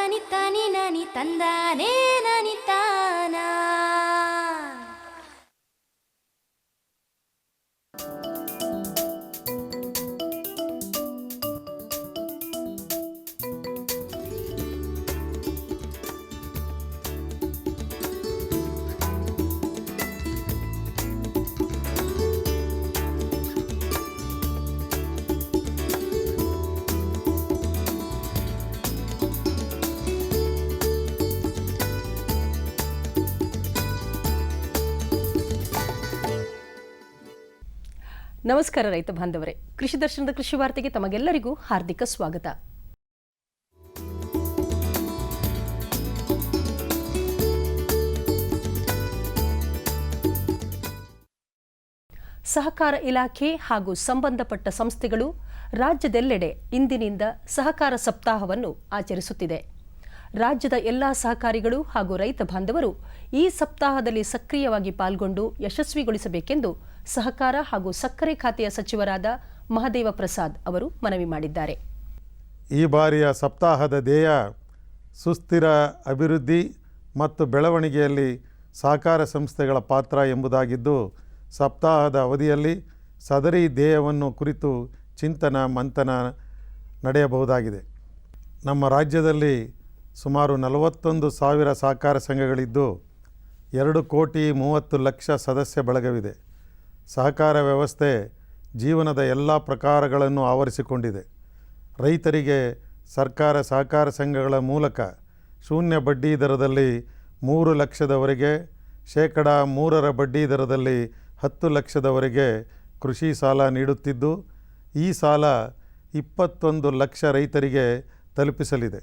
ನನಿ ತನಿ ನನಿ ತಂದಾನೇ ನನಿ ತಾನ. ನಮಸ್ಕಾರ ರೈತ ಬಾಂಧವರೇ, ಕೃಷಿ ದರ್ಶನದ ಕೃಷಿ ವಾರ್ತೆಗೆ ತಮಗೆಲ್ಲರಿಗೂ ಹಾರ್ದಿಕ ಸ್ವಾಗತ. ಸಹಕಾರ ಇಲಾಖೆ ಹಾಗೂ ಸಂಬಂಧಪಟ್ಟ ಸಂಸ್ಥೆಗಳು ರಾಜ್ಯದೆಲ್ಲೆಡೆ ಇಂದಿನಿಂದ ಸಹಕಾರ ಸಪ್ತಾಹವನ್ನು ಆಚರಿಸುತ್ತಿದೆ. ರಾಜ್ಯದ ಎಲ್ಲಾ ಸಹಕಾರಿಗಳು ಹಾಗೂ ರೈತ ಬಾಂಧವರು ಈ ಸಪ್ತಾಹದಲ್ಲಿ ಸಕ್ರಿಯವಾಗಿ ಪಾಲ್ಗೊಂಡು ಯಶಸ್ವಿಗೊಳಿಸಬೇಕೆಂದು ಸಹಕಾರ ಹಾಗೂ ಸಕ್ಕರೆ ಖಾತೆಯ ಸಚಿವರಾದ ಮಹದೇವ ಪ್ರಸಾದ್ ಅವರು ಮನವಿ ಮಾಡಿದ್ದಾರೆ. ಈ ಬಾರಿಯ ಸಪ್ತಾಹದ ಧ್ಯೇಯ ಸುಸ್ಥಿರ ಅಭಿವೃದ್ಧಿ ಮತ್ತು ಬೆಳವಣಿಗೆಯಲ್ಲಿ ಸಹಕಾರ ಸಂಸ್ಥೆಗಳ ಪಾತ್ರ ಎಂಬುದಾಗಿದ್ದು, ಸಪ್ತಾಹದ ಅವಧಿಯಲ್ಲಿ ಸದರಿ ಧ್ಯೇಯವನ್ನು ಕುರಿತು ಚಿಂತನ ಮಂಥನ ನಡೆಯಬಹುದಾಗಿದೆ. ನಮ್ಮ ರಾಜ್ಯದಲ್ಲಿ ಸುಮಾರು 41,000 ಸಹಕಾರ ಸಂಘಗಳಿದ್ದು 2,30,00,000 ಸದಸ್ಯ ಬಳಗವಿದೆ. ಸಹಕಾರ ವ್ಯವಸ್ಥೆ ಜೀವನದ ಎಲ್ಲ ಪ್ರಕಾರಗಳನ್ನು ಆವರಿಸಿಕೊಂಡಿದೆ. ರೈತರಿಗೆ ಸರ್ಕಾರ ಸಹಕಾರ ಸಂಘಗಳ ಮೂಲಕ ಶೂನ್ಯ ಬಡ್ಡಿ ದರದಲ್ಲಿ 3 ಲಕ್ಷದವರೆಗೆ, ಶೇಕಡ 3 ಬಡ್ಡಿ ದರದಲ್ಲಿ 10 ಲಕ್ಷದವರೆಗೆ ಕೃಷಿ ಸಾಲ ನೀಡುತ್ತಿದ್ದು, ಈ ಸಾಲ 21 ಲಕ್ಷ ರೈತರಿಗೆ ತಲುಪಿಸಲಿದೆ.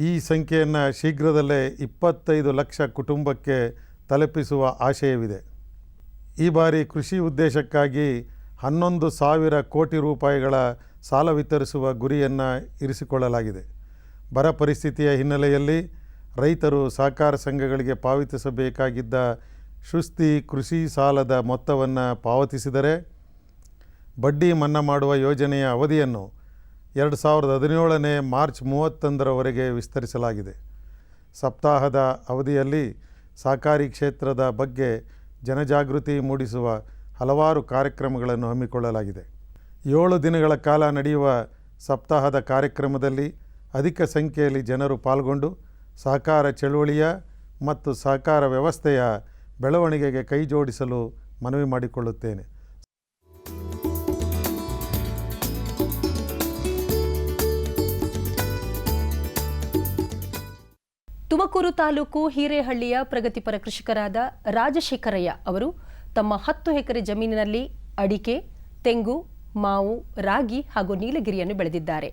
ಈ ಸಂಖ್ಯೆಯನ್ನು ಶೀಘ್ರದಲ್ಲೇ 25 ಲಕ್ಷ ಕುಟುಂಬಕ್ಕೆ ತಲುಪಿಸುವ ಆಶಯವಿದೆ. ಈ ಬಾರಿ ಕೃಷಿ ಉದ್ದೇಶಕ್ಕಾಗಿ 11,000 ಕೋಟಿ ರೂಪಾಯಿಗಳ ಸಾಲ ವಿತರಿಸುವ ಗುರಿಯನ್ನು ಇರಿಸಿಕೊಳ್ಳಲಾಗಿದೆ. ಬರ ಪರಿಸ್ಥಿತಿಯ ಹಿನ್ನೆಲೆಯಲ್ಲಿ ರೈತರು ಸಹಕಾರ ಸಂಘಗಳಿಗೆ ಪಾವತಿಸಬೇಕಾಗಿದ್ದ ಸುಸ್ತಿ ಕೃಷಿ ಸಾಲದ ಮೊತ್ತವನ್ನು ಪಾವತಿಸಿದರೆ ಬಡ್ಡಿ ಮನ್ನಾ ಮಾಡುವ ಯೋಜನೆಯ ಅವಧಿಯನ್ನು 2017ನೇ ಮಾರ್ಚ್ 31ರವರೆಗೆ ವಿಸ್ತರಿಸಲಾಗಿದೆ. ಸಪ್ತಾಹದ ಅವಧಿಯಲ್ಲಿ ಸಹಕಾರಿ ಕ್ಷೇತ್ರದ ಬಗ್ಗೆ ಜನಜಾಗೃತಿ ಮೂಡಿಸುವ ಹಲವಾರು ಕಾರ್ಯಕ್ರಮಗಳನ್ನು ಹಮ್ಮಿಕೊಳ್ಳಲಾಗಿದೆ. 7 ದಿನಗಳ ಕಾಲ ನಡೆಯುವ ಸಪ್ತಾಹದ ಕಾರ್ಯಕ್ರಮದಲ್ಲಿ ಅಧಿಕ ಸಂಖ್ಯೆಯಲ್ಲಿ ಜನರು ಪಾಲ್ಗೊಂಡು ಸಹಕಾರ ಚಳುವಳಿಯ ಮತ್ತು ಸಹಕಾರ ವ್ಯವಸ್ಥೆಯ ಬೆಳವಣಿಗೆಗೆ ಕೈಜೋಡಿಸಲು ಮನವಿ ಮಾಡಿಕೊಳ್ಳುತ್ತೇನೆ. ತುಮಕೂರು ತಾಲೂಕು ಹಿರೇಹಳ್ಳಿಯ ಪ್ರಗತಿಪರ ಕೃಷಿಕರಾದ ರಾಜಶೇಖರಯ್ಯ ಅವರು ತಮ್ಮ 10 ಎಕರೆ ಜಮೀನಿನಲ್ಲಿ ಅಡಿಕೆ, ತೆಂಗು, ಮಾವು, ರಾಗಿ ಹಾಗೂ ನೀಲಗಿರಿಯನ್ನು ಬೆಳೆದಿದ್ದಾರೆ.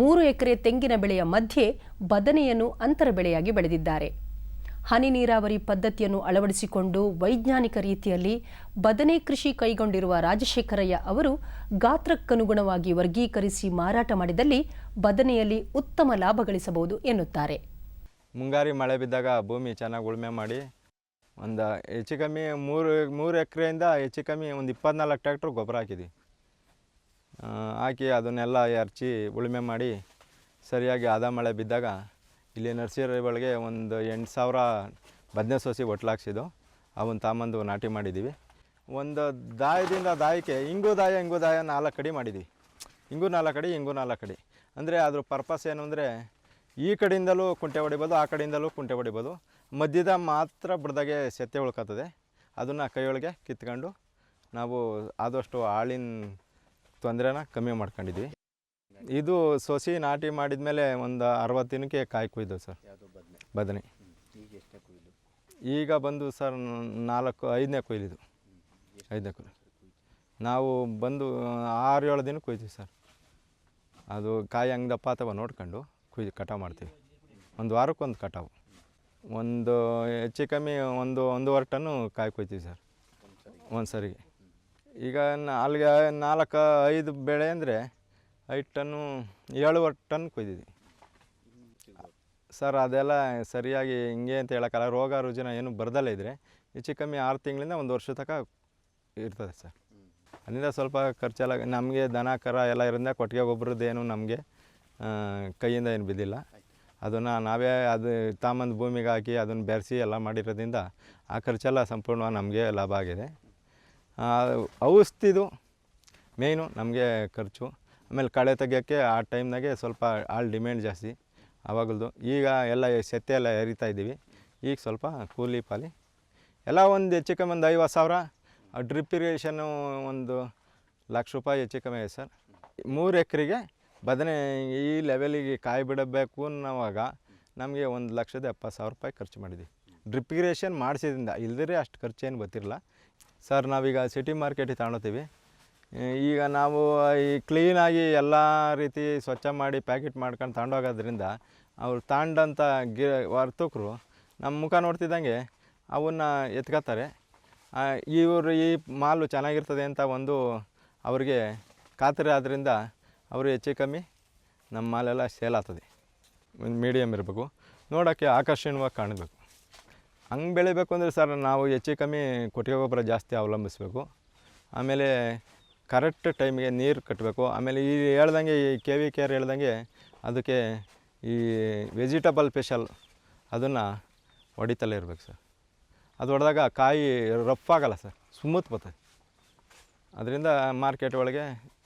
3 ಎಕರೆ ತೆಂಗಿನ ಬೆಳೆಯ ಮಧ್ಯೆ ಬದನೆಯನ್ನು ಅಂತರ ಬೆಳೆಯಾಗಿ ಬೆಳೆದಿದ್ದಾರೆ. ಹನಿ ನೀರಾವರಿ ಪದ್ಧತಿಯನ್ನು ಅಳವಡಿಸಿಕೊಂಡು ವೈಜ್ಞಾನಿಕ ರೀತಿಯಲ್ಲಿ ಬದನೆ ಕೃಷಿ ಕೈಗೊಂಡಿರುವ ರಾಜಶೇಖರಯ್ಯ ಅವರು ಗಾತ್ರಕ್ಕನುಗುಣವಾಗಿ ವರ್ಗೀಕರಿಸಿ ಮಾರಾಟ ಮಾಡಿದಲ್ಲಿ ಬದನೆಯಲ್ಲಿ ಉತ್ತಮ ಲಾಭ ಗಳಿಸಬಹುದು ಎನ್ನುತ್ತಾರೆ. ಮುಂಗಾರಿ ಮಳೆ ಬಿದ್ದಾಗ ಭೂಮಿ ಚೆನ್ನಾಗಿ ಉಳುಮೆ ಮಾಡಿ ಒಂದು ಹೆಚ್ಚು ಕಮ್ಮಿ 3 ಎಕರೆಯಿಂದ ಹೆಚ್ಚು ಕಮ್ಮಿ ಒಂದು 24 ಟ್ರ್ಯಾಕ್ಟ್ರ್ ಗೊಬ್ಬರ ಹಾಕಿದ್ವಿ. ಹಾಕಿ ಅದನ್ನೆಲ್ಲ ಎರಚಿ ಉಳುಮೆ ಮಾಡಿ ಸರಿಯಾಗಿ ಆದ ಮಳೆ ಬಿದ್ದಾಗ ಇಲ್ಲಿ ನರ್ಸರಿ ಒಳಗೆ ಒಂದು 8,000 ಬದನೆ ಸೋಸಿ ಒಟ್ಲಾಕ್ಸಿದ್ದು ಅವನ್ನ ತಾಂಬಂದು ನಾಟಿ ಮಾಡಿದ್ದೀವಿ. ಒಂದು ದಾಯದಿಂದ ದಾಯಕ್ಕೆ ಹಿಂಗೂ ದಾಯ 4 ಕಡೆ ಮಾಡಿದ್ವಿ. ಹಿಂಗೂ 4 ಕಡೆ, ಹಿಂಗೂ 4 ಕಡೆ. ಅಂದರೆ ಅದ್ರ ಪರ್ಪಸ್ ಏನು ಅಂದರೆ ಈ ಕಡೆಯಿಂದಲೂ ಕುಂಟೆ ಹೊಡಿಬೋದು, ಆ ಕಡೆಯಿಂದಲೂ ಕುಂಟೆ ಹೊಡಿಬೋದು. ಮಧ್ಯದ ಮಾತ್ರ ಬಿಡ್ದಾಗೆ ಸೆತ್ತೆ ಉಳ್ಕೊತದೆ. ಅದನ್ನು ಕೈಯೊಳಗೆ ಕಿತ್ಕೊಂಡು ನಾವು ಆದಷ್ಟು ಆಳಿನ ತೊಂದರೆನ ಕಮ್ಮಿ ಮಾಡ್ಕೊಂಡಿದ್ವಿ. ಇದು ಸೊಸಿ ನಾಟಿ ಮಾಡಿದ ಮೇಲೆ ಒಂದು 60 ದಿನಕ್ಕೆ ಕಾಯಿ ಕೊಯ್ದು ಸರ್ ಬದನೆ. ಈಗ ಬಂದು ಸರ್ 5ನೇ ಕೊಯ್ಲಿದು. 5ನೇ ಕೊಯ್ಲು ನಾವು ಬಂದು 6-7 ದಿನಕ್ಕೆ ಕೊಯ್ತೀವಿ ಸರ್. ಅದು ಕಾಯಿ ಹಂಗೆ ದಪ್ಪ ಅಥವಾ ನೋಡ್ಕೊಂಡು ಕಟಾವು ಮಾಡ್ತೀವಿ. ಒಂದು ವಾರಕ್ಕೊಂದು ಕಟಾವು. ಒಂದು ಹೆಚ್ಚು ಕಮ್ಮಿ 1-1.5 ಟನ್ನು ಕಾಯಿ ಕೊಯ್ತೀವಿ ಸರ್ ಒಂದು ಸರಿಗೆ. ಈಗ ಅಲ್ಲಿಗೆ 4-5 ಬೆಳೆ ಅಂದರೆ 5 ಟನ್ನು 7 ಟನ್ ಕೊಯ್ದಿದ್ವಿ ಸರ್. ಅದೆಲ್ಲ ಸರಿಯಾಗಿ ಹಿಂಗೆ ಅಂತ ಹೇಳೋಕ್ಕಲ್ಲ. ರೋಗ ರುಜಿನ ಏನು ಬರ್ದಲ್ಲೇ ಇದ್ದರೆ ಹೆಚ್ಚು ಕಮ್ಮಿ 6 ತಿಂಗಳಿಂದ 1 ವರ್ಷ ತನಕ ಇರ್ತದೆ ಸರ್. ಅದರಿಂದ ಸ್ವಲ್ಪ ಖರ್ಚೆಲ್ಲ ನಮಗೆ ದನ ಕರ ಎಲ್ಲ ಇರೋದ್ರಿಂದ ಕೊಟ್ಟಿಗೆ ಗೊಬ್ಬರದ್ದೇನು ನಮಗೆ ಕೈಯಿಂದ ಏನು ಬಿದ್ದಿಲ್ಲ. ಅದನ್ನು ನಾವೇ ಅದು ತಾಂಬಂದು ಭೂಮಿಗೆ ಹಾಕಿ ಅದನ್ನು ಬೆರೆಸಿ ಎಲ್ಲ ಮಾಡಿರೋದ್ರಿಂದ ಆ ಖರ್ಚೆಲ್ಲ ಸಂಪೂರ್ಣವಾಗಿ ನಮಗೆ ಲಾಭ ಆಗಿದೆ. ಔಷಧಿದು ಮೇಯ್ನು ನಮಗೆ ಖರ್ಚು. ಆಮೇಲೆ ಕಳೆ ತೆಗಿಯೋಕ್ಕೆ ಆ ಟೈಮ್ನಾಗೆ ಸ್ವಲ್ಪ ಆಳು ಡಿಮ್ಯಾಂಡ್ ಜಾಸ್ತಿ ಆವಾಗಲದು. ಈಗ ಎಲ್ಲ ಸೆತ್ತೆ ಎಲ್ಲ ಎರಿತಾ ಇದ್ದೀವಿ. ಈಗ ಸ್ವಲ್ಪ ಕೂಲಿ ಪಾಲಿ ಎಲ್ಲ ಒಂದು ಹೆಚ್ಚು ಕಮ್ಮಿ ಒಂದು 50,000. ಡ್ರಿಪ್ ಇರಿಗೇಷನ್ನು ಒಂದು ₹1,00,000 ಹೆಚ್ಚು ಕಮ್ಮಿ ಇದೆ ಸರ್. 3 ಎಕರೆಗೆ ಬದನೆ ಈ ಲೆವೆಲಿಗೆ ಕಾಯಿ ಬಿಡಬೇಕು ಅನ್ನೋವಾಗ ನಮಗೆ ₹1,70,000 ಖರ್ಚು ಮಾಡಿದ್ವಿ. ಡ್ರಿಪ್ ಇರಿಗೇಷನ್ ಮಾಡಿಸಿದ್ರಿಂದ, ಇಲ್ದಿರೆ ಅಷ್ಟು ಖರ್ಚೇನು ಗೊತ್ತಿರಲ್ಲ ಸರ್. ನಾವೀಗ ಸಿಟಿ ಮಾರ್ಕೆಟಿಗೆ ತಗೊಳ್ತೀವಿ. ಈಗ ನಾವು ಈ ಕ್ಲೀನಾಗಿ ಎಲ್ಲ ರೀತಿ ಸ್ವಚ್ಛ ಮಾಡಿ ಪ್ಯಾಕೆಟ್ ಮಾಡ್ಕೊಂಡು ತಗೊಂಡೋಗೋದ್ರಿಂದ ಅವ್ರು ತಗೊಂಡಂಥ ವರ್ತಕರು ನಮ್ಮ ಮುಖ ನೋಡ್ತಿದ್ದಂಗೆ ಅವನ್ನ ಎತ್ಕೋತಾರೆ. ಇವರು ಈ ಮಾಲು ಚೆನ್ನಾಗಿರ್ತದೆ ಅಂತ ಒಂದು ಅವ್ರಿಗೆ ಖಾತ್ರಿ ಆದ್ದರಿಂದ ಅವರು ಹೆಚ್ಚು ಕಮ್ಮಿ ನಮ್ಮ ಮಾಲೆಲ್ಲ ಸೇಲ್ ಆಗ್ತದೆ. ಒಂದು ಮೀಡಿಯಮ್ ಇರಬೇಕು, ನೋಡೋಕ್ಕೆ ಆಕರ್ಷಣೀಯವಾಗಿ ಕಾಣಬೇಕು. ಹಂಗೆ ಬೆಳಿಬೇಕು ಅಂದರೆ ಸರ್ ನಾವು ಹೆಚ್ಚು ಕಮ್ಮಿ ಕೊಟ್ಟಿಗೆ ಗೊಬ್ಬರ ಜಾಸ್ತಿ ಅವಲಂಬಿಸಬೇಕು. ಆಮೇಲೆ ಕರೆಕ್ಟ್ ಟೈಮಿಗೆ ನೀರು ಕಟ್ಟಬೇಕು. ಆಮೇಲೆ ಈ ಹೇಳ್ದಂಗೆ ಈ KVK ಹೇಳ್ದಂಗೆ ಅದಕ್ಕೆ ಈ ವೆಜಿಟಬಲ್ ಸ್ಪೆಷಲ್ ಅದನ್ನು ಹೊಡಿತಲೇ ಇರಬೇಕು ಸರ್. ಅದು ಹೊಡೆದಾಗ ಕಾಯಿ ರಫ್ ಆಗಲ್ಲ ಸರ್, ಸ್ಮೂತ್ ಬರ್ತದೆ. ಅದರಿಂದ ಮಾರ್ಕೆಟ್ ಒಳಗೆ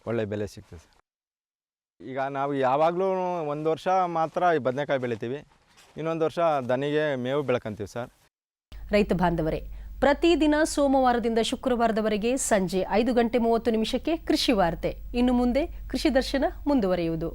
ಒಳ್ಳೆಯ ಬೆಲೆ ಸಿಗ್ತದೆ ಸರ್. ಈಗ ನಾವು ಯಾವಾಗಲೂ ಒಂದು ವರ್ಷ ಮಾತ್ರ ಈ ಬದನೆಕಾಯಿ ಬೆಳಿತೀವಿ, ಇನ್ನೊಂದು ವರ್ಷ ದನಿಗೆ ಮೇವು ಬೆಳ್ಕೊಂತೀವಿ ಸರ್. ರೈತ ಬಾಂಧವರೇ, ಪ್ರತಿದಿನ ಸೋಮವಾರದಿಂದ ಶುಕ್ರವಾರದವರೆಗೆ ಸಂಜೆ 5:30 ಕೃಷಿ ವಾರ್ತೆ. ಇನ್ನು ಮುಂದೆ ಕೃಷಿ ದರ್ಶನ ಮುಂದುವರಿಯುವುದು.